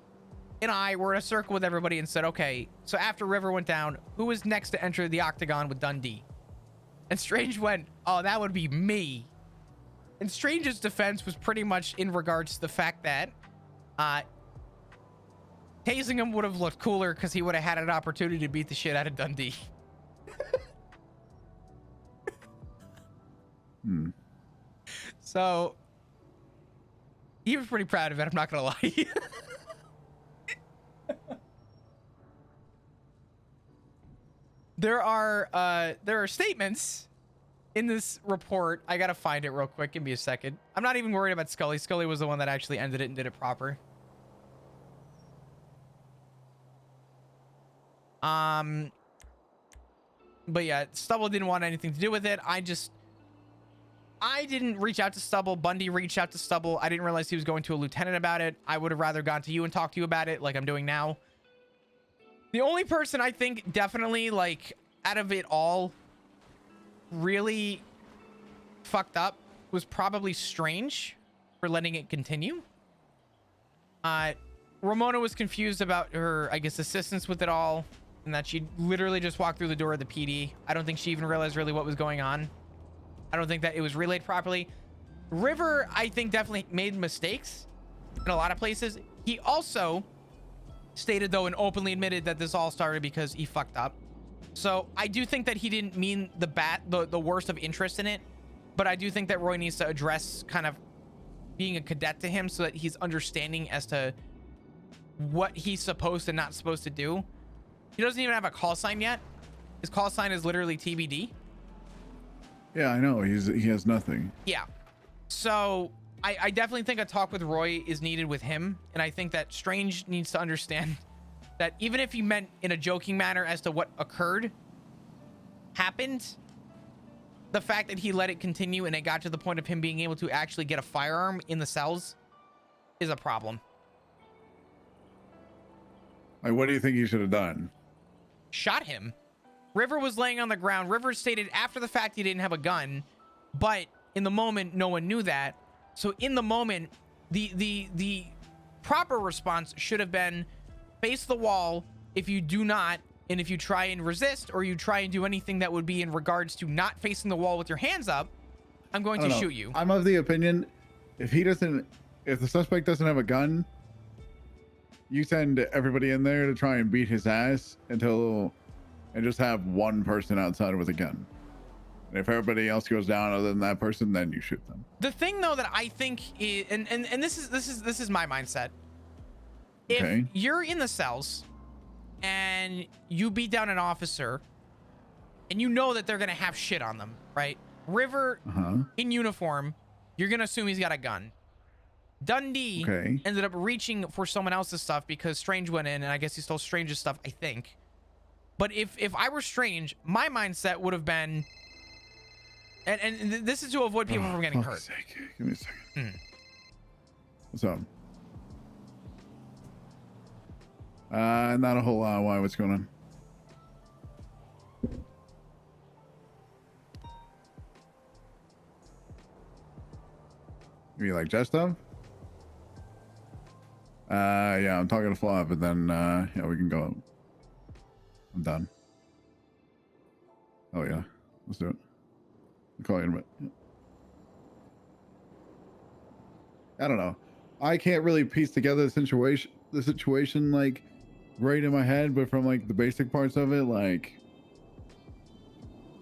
and I were in a circle with everybody and said, okay, so after River went down, who was next to enter the octagon with Dundee? And Strange went, oh, that would be me. And Strange's defense was pretty much in regards to the fact that tasing him would have looked cooler because he would have had an opportunity to beat the shit out of Dundee. So he was pretty proud of it, I'm not gonna lie. There are statements in this report. I gotta find it real quick. Give me a second. I'm not even worried about Scully. Scully was the one that actually ended it and did it proper. But yeah, Stubble didn't want anything to do with it. I didn't reach out to Stubble. Bundy reached out to Stubble. I didn't realize he was going to a lieutenant about it. I would have rather gone to you and talked to you about it like I'm doing now. The only person I think definitely, like, out of it all really fucked up was probably Strange for letting it continue. Ramona was confused about her, I guess, assistance with it all, and that she literally just walked through the door of the PD. I don't think she even realized really what was going on. I don't think that it was relayed properly. River, I think, definitely made mistakes in a lot of places. He also stated, though, and openly admitted that this all started because he fucked up. So I do think that he didn't mean the worst of interest in it, but I do think that Roy needs to address kind of being a cadet to him so that he's understanding as to what he's supposed and not supposed to do. He doesn't even have a call sign yet. His call sign is literally TBD. yeah, I know. He has nothing. Yeah. So I definitely think a talk with Roy is needed with him. And I think that Strange needs to understand that even if he meant in a joking manner as to what happened, the fact that he let it continue and it got to the point of him being able to actually get a firearm in the cells is a problem. Like, what do you think he should have done? Shot him. River was laying on the ground. River stated after the fact he didn't have a gun, but in the moment, no one knew that. So in the moment, the proper response should have been face the wall if you do not, and if you try and resist or you try and do anything that would be in regards to not facing the wall with your hands up, I'm going to shoot you. I'm of the opinion, if the suspect doesn't have a gun, you send everybody in there to try and beat his ass and just have one person outside with a gun. And if everybody else goes down other than that person, then you shoot them. The thing though that I think is, and this is my mindset. If you're in the cells and you beat down an officer and you know that they're gonna have shit on them, right? River in uniform, you're gonna assume he's got a gun. Dundee ended up reaching for someone else's stuff because Strange went in, and I guess he stole Strange's stuff, I think. But if I were Strange, my mindset would have been, and this is to avoid people from getting hurt. Sake. Give me a second. What's up? Not a whole lot. Why? What's going on? You like just stuff? Yeah, I'm talking to Flop, and then yeah, we can go. I'm done. Oh yeah, let's do it. I'll call you in a bit. I don't know. I can't really piece together the situation like right in my head, but from like the basic parts of it, like.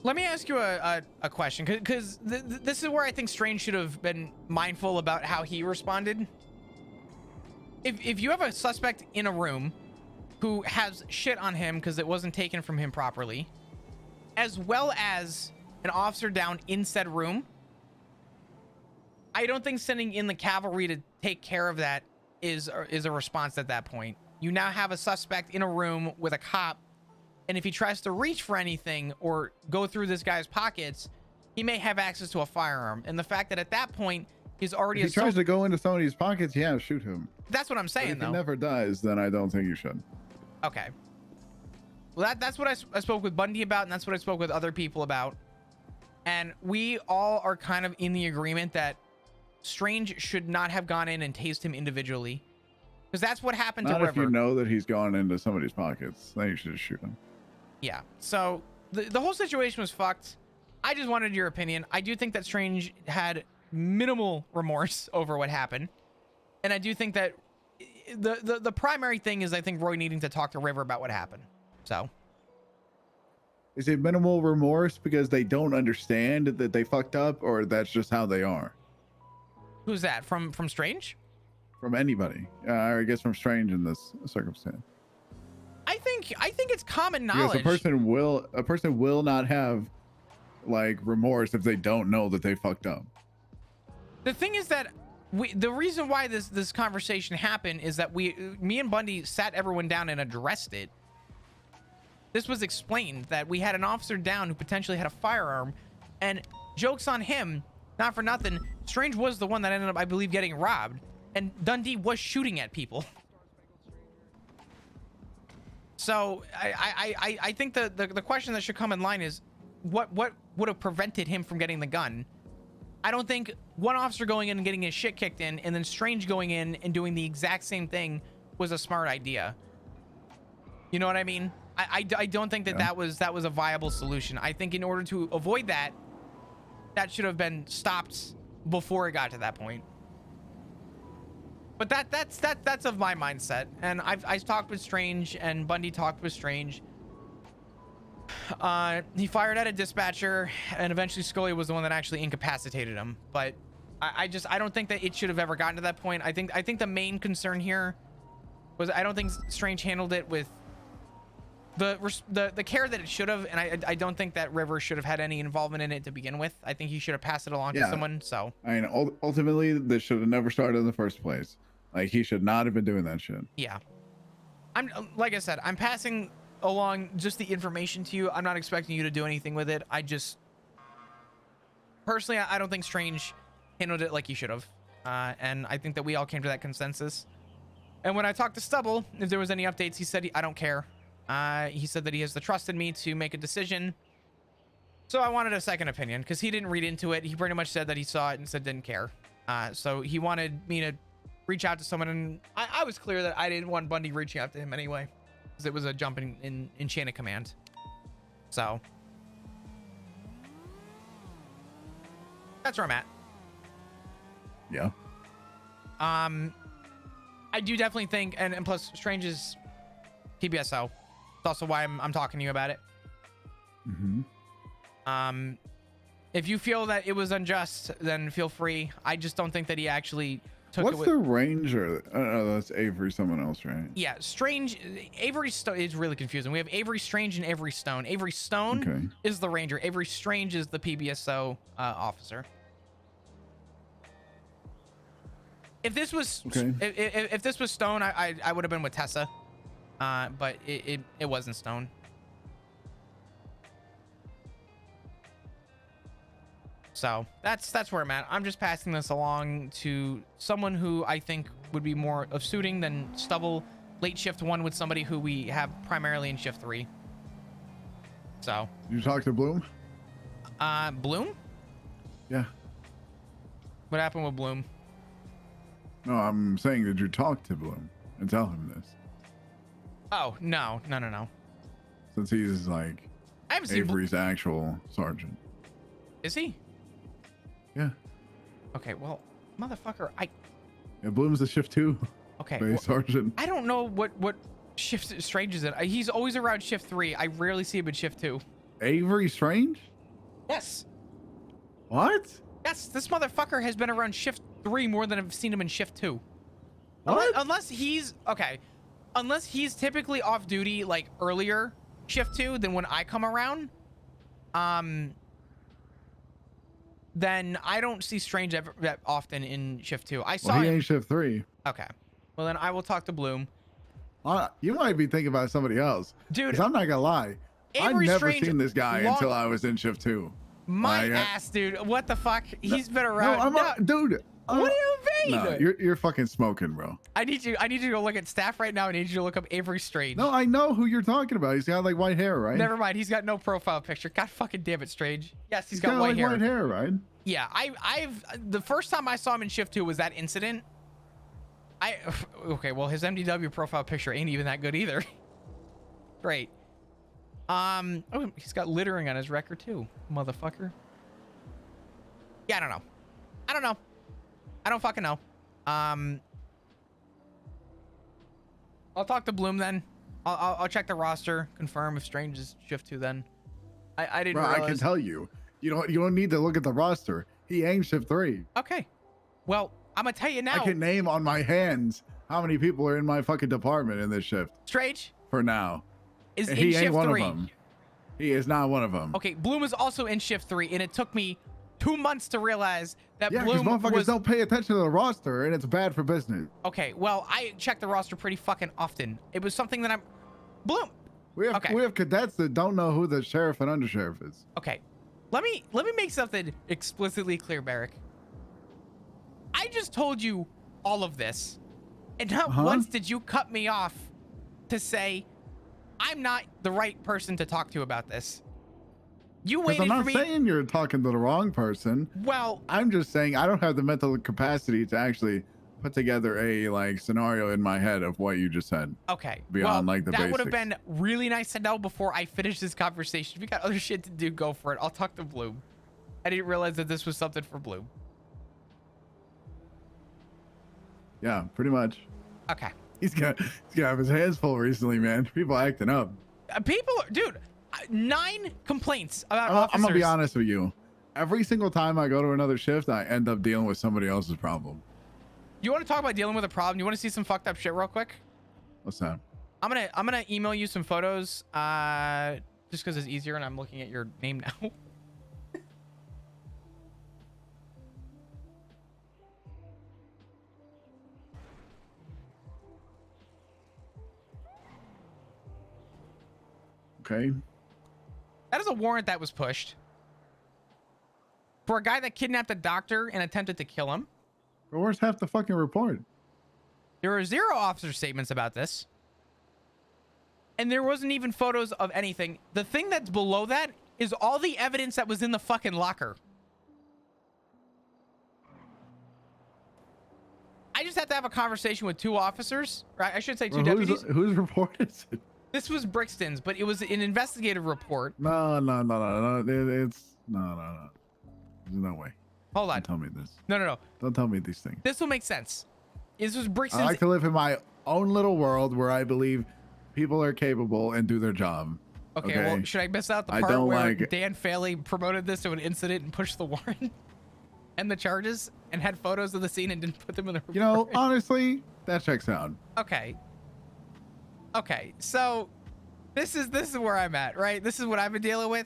Let me ask you a question, because this is where I think Strange should have been mindful about how he responded. If you have a suspect in a room who has shit on him because it wasn't taken from him properly, as well as an officer down in said room, I don't think sending in the cavalry to take care of that is a response at that point. you now have a suspect in a room with a cop, and if he tries to reach for anything or go through this guy's pockets, he may have access to a firearm. And the fact that at that point he's already If he tries to go into somebody's pockets, yeah, shoot him. that's what I'm But saying, if though. he never does, then I don't think you should. Okay. Well, that's what I spoke with Bundy about, and that's what I spoke with other people about. And we all are kind of in the agreement that Strange should not have gone in and tased him individually, because that's what happened Not to if River. you know that he's gone into somebody's pockets. Then you should just shoot him. Yeah. So the whole situation was fucked. I just wanted your opinion. I do think that Strange had minimal remorse over what happened, and I do think that the primary thing is I think Roy needing to talk to River about what happened. So Is it minimal remorse because they don't understand that they fucked up, or that's just how they are? who's that from Strange? From anybody, I guess from Strange in this circumstance. I think it's common Because knowledge. a person will not have like remorse if they don't know that they fucked up. The thing is that the reason why this conversation happened is that me and Bundy sat everyone down and addressed it. This was explained that we had an officer down who potentially had a firearm, and joke's on him, not for nothing, Strange was the one that ended up, I believe, getting robbed, and Dundee was shooting at people. So I think the question that should come in line is what would have prevented him from getting the gun? I don't think one officer going in and getting his shit kicked in and then Strange going in and doing the exact same thing was a smart idea. You know what I mean? I don't think that that was a viable solution. I think in order to avoid that, that should have been stopped before it got to that point. But that's of my mindset, and I've talked with Strange, and Bundy talked with Strange. He fired at a dispatcher, and eventually Scully was the one that actually incapacitated him. But I don't think that it should have ever gotten to that point. I think the main concern here was I don't think Strange handled it with the care that it should have, and I don't think that River should have had any involvement in it to begin with. I think he should have passed it along to someone. So I mean, ultimately, this should have never started in the first place. Like, he should not have been doing that shit. yeah, I'm like I said, I'm passing along just the information to you. I'm not expecting you to do anything with it. I just personally, I don't think Strange handled it like he should have, and I think that we all came to that consensus. And when I talked to Stubble, if there was any updates, he said I don't care. He said that he has the trust in me to make a decision. So I wanted a second opinion because he didn't read into it. He pretty much said that he saw it and said didn't care. So he wanted me to reach out to someone, and I was clear that I didn't want Bundy reaching out to him anyway, because it was a jump in chain of command. So that's where I'm at. Yeah. I do definitely think, and plus Strange is PBSO. It's also why I'm talking to you about it. Mm-hmm. If you feel that it was unjust, then feel free. I just don't think that he actually took What's it with... the Ranger? Oh, that's Avery, someone else, right? Yeah, Strange. Avery Stone is really confusing. We have Avery Strange and Avery Stone. Avery Stone is the Ranger. Avery Strange is the PBSO officer. If this was if this was Stone, I would have been with Tessa, but it wasn't Stone. So that's where I'm at. I'm just passing this along to someone who I think would be more of suiting than Stubble late shift 1 with somebody who we have primarily in shift 3. So You talk to Bloom? Bloom? Yeah. What happened with Bloom? No, I'm saying, did you talk to Bloom and tell him this? Oh, no. Since he's like I haven't seen Avery's actual sergeant. Is he? Yeah. Okay, well, motherfucker, Yeah, Bloom's the shift 2. Okay. Well, sergeant. I don't know what shift Strange is in. He's always around shift 3. I rarely see him in shift 2. Avery Strange? Yes. What? Yes, this motherfucker has been around shift 3 more than I've seen him in shift 2. What? Unless he's typically off duty like earlier shift 2 than when I come around. Then I don't see Strange ever that often in shift 2. I saw Well, he him. ain't shift 3. Okay. Well, then I will talk to Bloom. You might be thinking about somebody else. Dude, 'Cause I'm not gonna lie. I've Avery never Strange seen this guy long- until I was in shift 2. My Like, ass, dude. What the fuck? He's been No, around. dude. What do you mean? No, you're fucking smoking, bro. I need you to go look at staff right now. I need you to look up Avery Strange. No, I know who you're talking about. He's got like white hair, right? Never mind. He's got no profile picture. God fucking damn it, Strange. Yes, he's got got white like hair. white hair, right? Yeah, I've the first time I saw him in shift 2 was that incident. Okay, well his MDW profile picture ain't even that good either. Great. Oh, he's got littering on his record too, motherfucker. Yeah, I don't know. I don't fucking know. I'll talk to Bloom then. I'll check the roster, confirm if Strange is shift 2 then. I didn't Bro, realize. I can tell you. You don't need to look at the roster. He aimed shift 3. Okay. Well, I'm gonna tell you now. I can name on my hands how many people are in my fucking department in this shift Strange for now. is And in he shift ain't one 3. of them. He is not one of them. Okay, Bloom is also in shift 3, and it took me 2 months to realize that Yeah, because Bloom motherfuckers was. don't pay attention to the roster, and it's bad for business. Okay, well, I check the roster pretty fucking often. It was something that I'm. Bloom. We have cadets that don't know who the sheriff and undersheriff is. Okay, let me make something explicitly clear, Barrick. I just told you all of this, and not once did you cut me off to say I'm not the right person to talk to about this. You waited I'm not for me. saying you're talking to the wrong person. Well, I'm just saying I don't have the mental capacity to actually put together a like scenario in my head of what you just said. okay. Beyond, well, like, the that would have basics. been really nice to know before I finish this conversation. If you got other shit to do, go for it. I'll talk to Bloom. I didn't realize that this was something for Bloom. Yeah, pretty much. Okay. He's got his hands full recently, man. People acting up. People, dude, 9 complaints about I'm officers. gonna be honest with you. Every single time I go to another shift, I end up dealing with somebody else's problem. You want to talk about dealing with a problem? You want to see some fucked up shit real quick? What's that? I'm gonna email you some photos, just because it's easier, and I'm looking at your name now. Okay. That is a warrant that was pushed for a guy that kidnapped a doctor and attempted to kill him. But where's half the fucking report? There are 0 officer statements about this. And there wasn't even photos of anything. The thing that's below that is all the evidence that was in the fucking locker. I just have to have a conversation with 2 officers, right? I should say 2 deputies. Whose report is it? This was Brixton's, but it was an investigative report. No. It's no. There's no way. Hold on. Don't tell me this. No. Don't tell me these things. This will make sense. This was I Brixton's. like to live in my own little world where I believe people are capable and do their job. Okay, well, should I miss out the I part don't where like it. Dan Faley promoted this to an incident and pushed the warrant and the charges and had photos of the scene and didn't put them in the report? You know, honestly, that checks out. Okay, so this is where I'm at, right? This is what I've been dealing with,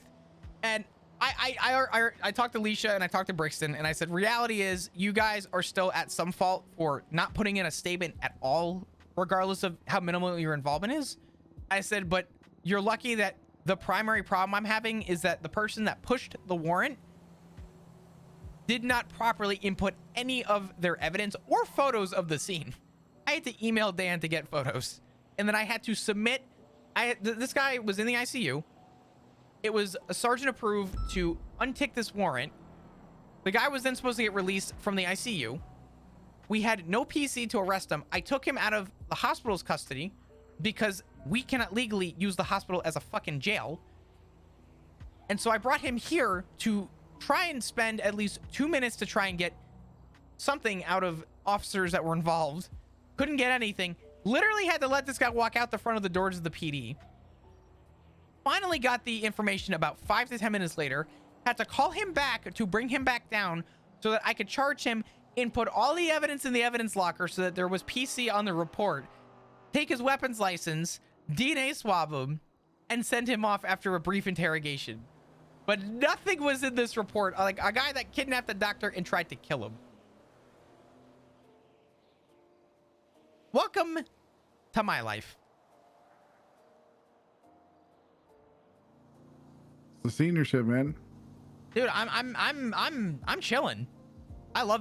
and I talked to Leisha and I talked to Brixton, and I said, reality is you guys are still at some fault for not putting in a statement at all, regardless of how minimal your involvement is. I said, but you're lucky that the primary problem I'm having is that the person that pushed the warrant did not properly input any of their evidence or photos of the scene. I had to email Dan to get photos, and then I had to submit. This guy was in the ICU. It was a sergeant approved to untick this warrant. The guy was then supposed to get released from the ICU. We had no PC to arrest him. I took him out of the hospital's custody because we cannot legally use the hospital as a fucking jail. And so I brought him here to try and spend at least 2 minutes to try and get something out of officers that were involved. Couldn't get anything. Literally had to let this guy walk out the front of the doors of the PD. Finally got the information about 5 to 10 minutes later. Had to call him back to bring him back down so that I could charge him, input all the evidence in the evidence locker so that there was PC on the report, take his weapons license, DNA swab him, and send him off after a brief interrogation. But nothing was in this report. Like a guy that kidnapped a doctor and tried to kill him. Welcome to my life. The senior ship, man. Dude, I'm chilling. I love